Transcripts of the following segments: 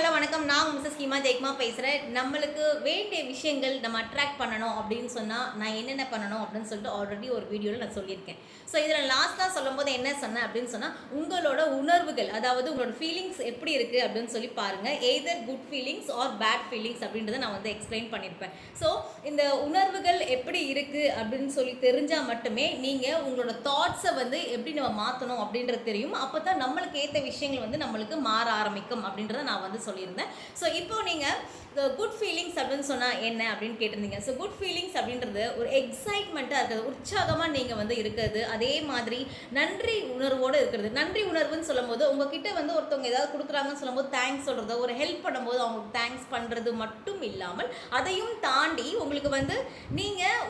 Hello வணக்கம். நான் Mrs Hima Jayakumar பேசுகிறேன். நம்மளுக்கு வேண்டிய விஷயங்கள் நம்ம அட்ராக்ட் பண்ணணும் அப்படின்னு சொன்னால் நான் என்னென்ன பண்ணணும் அப்படின்னு சொல்லிட்டு ஆல்ரெடி ஒரு வீடியோவில் நான் சொல்லியிருக்கேன். ஸோ இதில் லாஸ்ட்டாக சொல்லும்போது என்ன சொன்னேன் அப்படின்னு சொன்னால், உங்களோட உணர்வுகள், அதாவது உங்களோட ஃபீலிங்ஸ் எப்படி இருக்குது அப்படின்னு சொல்லி பாருங்கள். Either good feelings or bad feelings அப்படின்றத நான் வந்து எக்ஸ்பிளைன் பண்ணியிருப்பேன். ஸோ இந்த உணர்வுகள் எப்படி இருக்குது அப்படின்னு சொல்லி தெரிஞ்சால் மட்டுமே நீங்கள் உங்களோட தாட்ஸை வந்து எப்படி நம்ம மாற்றணும் அப்படின்றது தெரியும். அப்போ தான் நம்மளுக்கு ஏற்ற விஷயங்கள் வந்து நம்மளுக்கு மாற ஆரம்பிக்கும் அப்படின்றத நான் வந்து சொல்லியிருந்தேன். ஸோ இப்போ நீங்கள் குட் ஃபீலிங்ஸ் அப்படின்னு சொன்னால் என்ன அப்படின்னு கேட்டிருந்தீங்க. ஸோ குட் ஃபீலிங்ஸ் அப்படின்றது ஒரு எக்ஸைட்மெண்ட்டாக இருக்கிறது, உற்சாகமாக நீங்கள் வந்து இருக்கிறது, அதே மாதிரி நன்றி உணர்வோடு இருக்கிறது. நன்றி உணர்வுன்னு சொல்லும்போது உங்ககிட்ட வந்து ஒருத்தவங்க ஏதாவது கொடுக்குறாங்கன்னு சொல்லும்போது தேங்க்ஸ் சொல்கிறதோ, ஒரு ஹெல்ப் பண்ணும்போது அவங்களுக்கு தேங்க்ஸ் பண்ணுறது மட்டும் இல்லாமல் அதையும் தாண்டி உங்களுக்கு வந்து நீங்கள்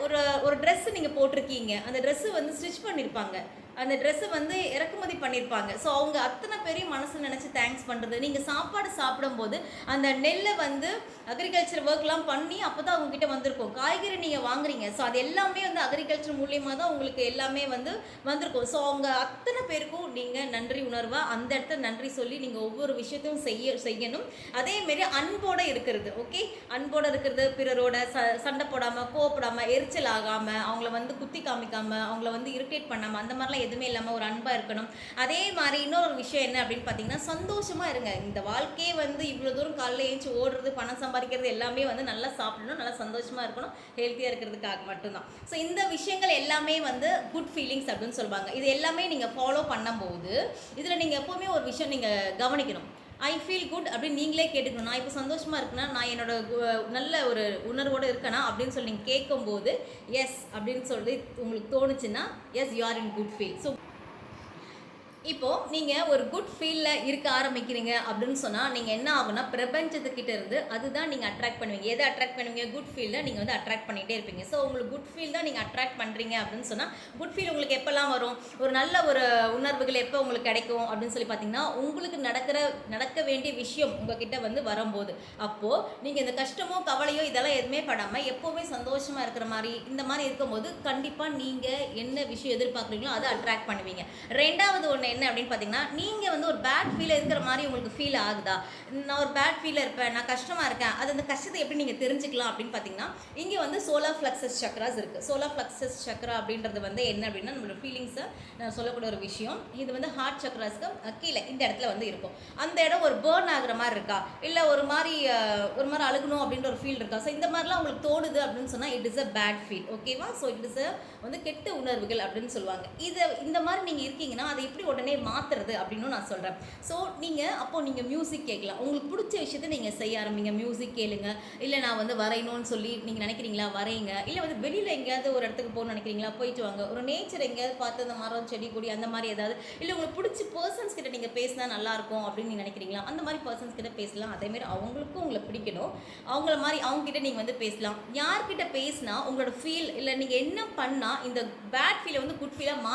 ஒரு ட்ரெஸ்ஸு நீங்கள் போட்டிருக்கீங்க, அந்த ட்ரெஸ்ஸு வந்து ஸ்டிச் பண்ணியிருப்பாங்க, அந்த ட்ரெஸ்ஸை வந்து இறக்குமதி பண்ணியிருப்பாங்க. ஸோ அவங்க அத்தனை பேரையும் மனசு நினச்சி தேங்க்ஸ் பண்ணுறது. நீங்கள் சாப்பாடு சாப்பிடும்போது அந்த நெல்லை வந்து அக்ரிகல்ச்சர் ஒர்க்லாம் பண்ணி அப்போ தான் அவங்ககிட்ட வந்திருக்கும். காய்கறி நீங்கள் வாங்குறீங்க, ஸோ அது எல்லாமே வந்து அக்ரிகல்ச்சர் மூலியமாக தான் உங்களுக்கு எல்லாமே வந்து வந்திருக்கும். ஸோ அவங்க அத்தனை பேருக்கும் நீங்கள் நன்றி உணர்வாக அந்த இடத்துல நன்றி சொல்லி நீங்கள் ஒவ்வொரு விஷயத்தையும் செய்யணும். அதேமாரி அன்போடு இருக்கிறது. ஓகே, அன்போடு இருக்கிறது, பிறரோட சண்டை போடாமல், கோவப்படாமல், எரிச்சல் ஆகாமல், அவங்கள வந்து குத்தி காமிக்காமல், அவங்கள வந்து இரிட்டேட் பண்ணாமல், அந்த மாதிரிலாம் எதுவுமே இல்லாமல் ஒரு அன்பாக இருக்கணும். அதே மாதிரி இன்னொரு விஷயம் என்ன அப்படின்னு பார்த்தீங்கன்னா, சந்தோஷமாக இருங்க. இந்த வாழ்க்கையே வந்து இவ்வளோ தூரம் காலையில் ஏஞ்சி ஓடுறது, பணம் சம்பாதிக்கிறது எல்லாமே வந்து நல்லா சாப்பிடணும், நல்லா சந்தோஷமாக இருக்கணும், ஹெல்த்தியாக இருக்கிறதுக்காக மட்டும்தான். ஸோ இந்த விஷயங்கள் எல்லாமே வந்து குட் ஃபீலிங்ஸ் அப்படின்னு சொல்லுவாங்க. இது எல்லாமே நீங்கள் ஃபாலோ பண்ணும்போது இதில் நீங்கள் எப்போவுமே ஒரு விஷயம் நீங்கள் கவனிக்கணும். ஐ ஃபீல் குட் அப்படின்னு நீங்களே கேட்டுக்கணும். நான் இப்போ சந்தோஷமாக இருக்குன்னா, நான் என்னோட நல்ல ஒரு உணர்வோடு இருக்கேனா அப்படின்னு சொல்லி நீங்கள் கேட்கும்போது எஸ் அப்படின்னு சொல்லி உங்களுக்கு தோணுச்சுன்னா yes you are in good feel. So இப்போது நீங்கள் ஒரு குட் ஃபீலில் இருக்க ஆரம்பிக்கிறீங்க அப்படின்னு சொன்னால் நீங்கள் என்ன ஆகுனா, பிரபஞ்சத்துக்கிட்ட இருந்து அதுதான் நீங்கள் அட்ராக்ட் பண்ணுவீங்க. எதை அட்ராக்ட் பண்ணுவீங்க? குட் ஃபீலில் நீங்கள் வந்து அட்ராக்ட் பண்ணிகிட்டே இருப்பீங்க. ஸோ உங்களுக்கு குட் ஃபீல் தான் நீங்கள் அட்ராக்ட் பண்ணுறீங்க அப்படின்னு சொன்னால், குட் ஃபீல் உங்களுக்கு எப்போல்லாம் வரும்? ஒரு நல்ல ஒரு உணர்வுகள் எப்போ உங்களுக்கு கிடைக்கும் அப்படின்னு சொல்லி பார்த்தீங்கன்னா, உங்களுக்கு நடக்க வேண்டிய விஷயம் உங்ககிட்ட வந்து வரும்போது. அப்போது நீங்கள் இந்த கஷ்டமோ கவலையோ இதெல்லாம் எதுவுமே படாமல் எப்போவுமே சந்தோஷமாக இருக்கிற மாதிரி இந்த மாதிரி இருக்கும்போது கண்டிப்பாக நீங்கள் என்ன விஷயம் எதிர்பார்க்குறீங்களோ அதை அட்ராக்ட் பண்ணுவீங்க. ரெண்டாவது ஒன்று என்ன அப்படின்னு பார்த்தீங்கன்னா, நீங்கள் வந்து ஒரு பேட் ஃபீல் இருக்கிற மாதிரி உங்களுக்கு ஃபீல் ஆகுதா? நான் ஒரு பேட் ஃபீலில் இருப்பேன், நான் கஷ்டமாக இருக்கேன், அது அந்த கஷ்டத்தை எப்படி நீங்கள் தெரிஞ்சுக்கலாம் அப்படின்னு பார்த்தீங்கன்னா, இங்கே வந்து சோலார் ஃப்ளக்ஸஸ் சக்ராஸ் இருக்குது. சோலார் ஃப்ளக்ஸஸ் சக்ரா அப்படின்றது வந்து என்ன அப்படின்னா, நம்மளோட ஃபீலிங்ஸை சொல்லக்கூடிய ஒரு விஷயம். இது வந்து ஹார்ட் சக்ராஸ்க்கு கீழே இந்த இடத்துல வந்து இருக்கும். அந்த இடம் ஒரு பேர்ன் ஆகுற மாதிரி இருக்கா, இல்லை ஒரு மாதிரி அழுகணும் அப்படின்ற ஒரு ஃபீல் இருக்கா? ஸோ இந்த மாதிரிலாம் உங்களுக்கு தோணுது அப்படின்னு சொன்னால் it is a bad feel. ஓகேவா? ஸோ இட் இஸ் வந்து கெட்ட உணர்வுகள் அப்படின்னு சொல்லுவாங்க. இந்த மாதிரி நீங்கள் இருக்கீங்கன்னா அதை எப்படி உடனே மாற்றுறது அப்படின்னு நான் சொல்கிறேன். ஸோ நீங்கள் மியூசிக் கேட்கலாம். உங்களுக்கு பிடிச்ச விஷயத்தை நீங்கள் செய்ய ஆரம்பிங்க. மியூசிக் கேளுங்க. இல்லை நான் வந்து வரையணும்னு சொல்லி நீங்கள் நினைக்கிறீங்களா, வரையுங்க. இல்லை வந்து வெளியில் எங்கேயாவது ஒரு இடத்துக்கு போகணும்னு நினைக்கிறீங்களா, போயிட்டு வாங்க. ஒரு நேச்சர் எங்கேயாவது பார்த்து அந்த மரம், செடி, கொடி அந்த மாதிரி ஏதாவது, இல்லை உங்களுக்கு பிடிச்ச பர்சன்ஸ் கிட்ட நீங்கள் பேசினா நல்லாயிருக்கும் அப்படின்னு நீங்கள் நினைக்கிறீங்களா, அந்த மாதிரி பர்சன்ஸ் கிட்ட பேசலாம். அதேமாதிரி அவங்களுக்கும் உங்களை பிடிக்கணும், அவங்கள மாதிரி அவங்ககிட்ட நீங்கள் வந்து பேசலாம். யார்கிட்ட பேசினா உங்களோட ஃபீல், இல்லை நீங்கள் என்ன பண்ணால் இந்த பேட் ஃபீலை வந்து குட் ஃபீலாக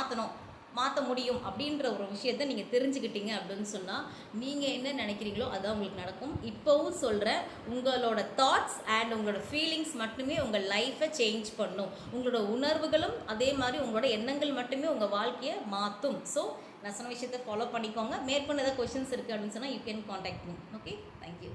மாற்ற முடியும் அப்படின்ற ஒரு விஷயத்த நீங்கள் தெரிஞ்சுக்கிட்டீங்க அப்படின்னு சொன்னால், நீங்கள் என்ன நினைக்கிறீங்களோ அதான் உங்களுக்கு நடக்கும். இப்போவும் சொல்கிறேன், உங்களோட தாட்ஸ் அண்ட் உங்களோட ஃபீலிங்ஸ் மட்டுமே உங்கள் லைஃப்பை சேஞ்ச் பண்ணும். உங்களோட உணர்வுகளும் அதே மாதிரி உங்களோட எண்ணங்கள் மட்டுமே உங்கள் வாழ்க்கையை மாற்றும். ஸோ நான் சொன்ன விஷயத்தை ஃபாலோ பண்ணிக்கோங்க. மேற்கொண்டு ஏதாவது கொஷின்ஸ் இருக்குது அப்படின்னு சொன்னால் you can contact me. Okay, thank you.